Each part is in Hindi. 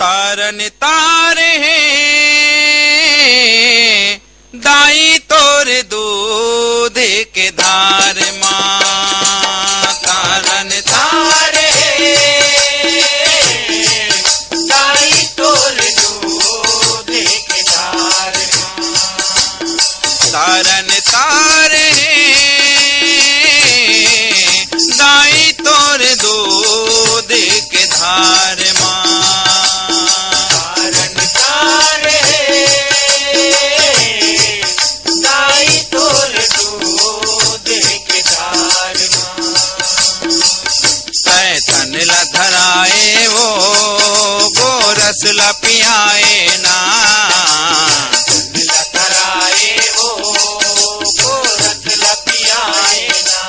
तारन तारे दाई तोर दूध के धार माँ। तारन तारे दाई तोर दूध के धार माँ। तारन तारे दाई तोर दूध के धार माँ। तारन तारे दाई तोर दूध के धार माँ। तन ला धराए वो गोरस ला पियाए ना। लतराए वो गोरस ला पियाए ना।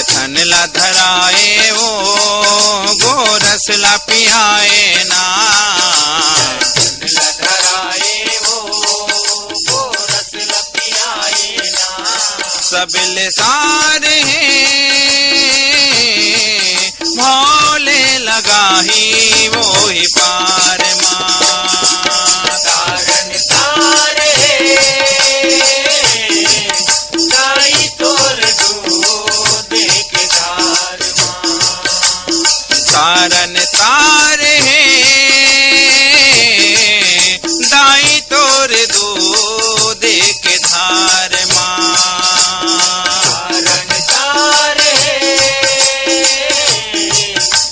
तन ला धराए वो गोरस ला पियाए ना। लतराए वो गोरस ला पियाए ना। सबले सारे भोले लगाही वो ही पार माँ। तारन तारे दाई तोर दूध के धार माँ। तारन तारे दाई तोर दूध के धार माँ। तारन तारे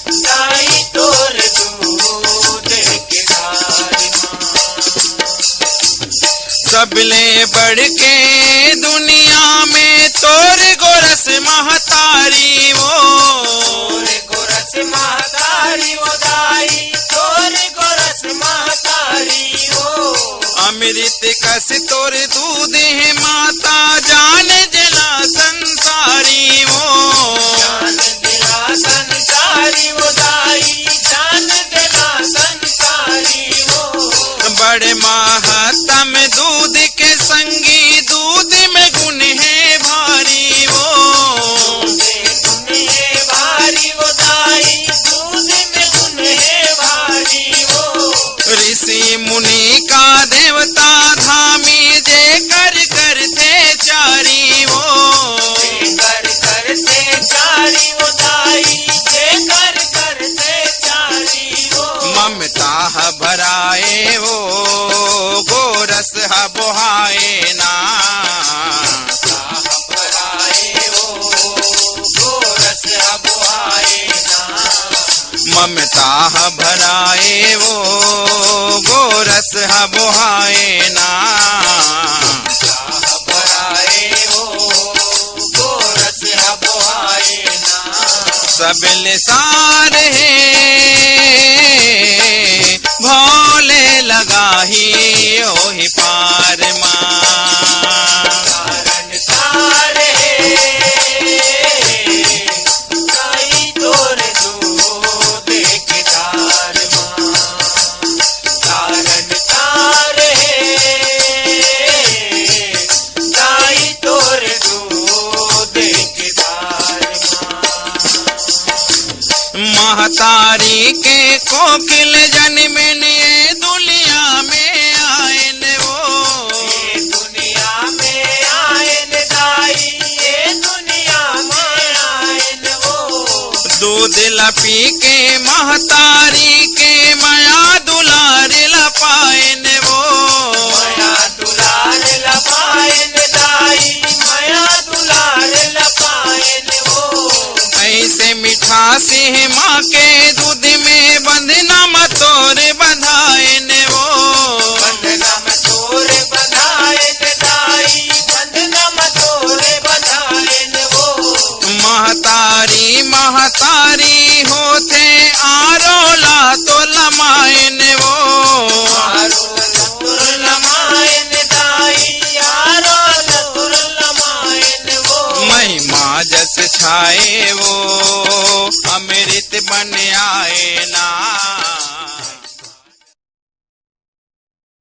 दाई तोर दूध के धार माँ। सबले बढ़ के दुनिया में तोर गोरस महतारी वो। तोर गोरस महतारी वो दाई तोर गोरस महतारी वो। अमृत कस तोर दूध है माता जान जला संसारी वो। जान दिला संसारी वो दाई जान दिला संसारी वो। बड़े महत्तम दूध के संगी दूध में गुण है भारी वो। दूध में भारी वो दाई दूध में गुण है भारी वो। ऋषि मुनि का देवता धामी जे कर करते चारी वो। कर करते चारी वो दाई जे कर करते चारी वो। ममता भराए वो गोरस बोहाए ना। भराए वो गोरस बुआए ना। ममता भराए वो गोरस बोहाए ना। भराए वो गोरस बुआए ना। सबले सारे भोले लगाही ओ ही पार माँ। तारन तारे दाई तोर दूध के धार माँ। तारन तारे दाई तोर दूध के धार माँ। महतारी के कोकिल जन्मन ये दुनिया में आयन वो। ये दुनिया में आयन दाई ये दुनिया में आयन वो। दूध लपी के महतारी के माया दुलार लपायन वो। माया दुलार लपायन दाई माया दुलार लपायन वो। ऐसे मिठासी है माँ के दूध में बंधना मतोर बंधायन वो। बंधना मतोर बंधायन दाई बंधना मतोर बंधायन वो। महतारी महतारी होते आरोला तो लमायन वो। आरो लतुर लमायन दाई आरो लतुर लमायन वो। महिमा जस छाए वो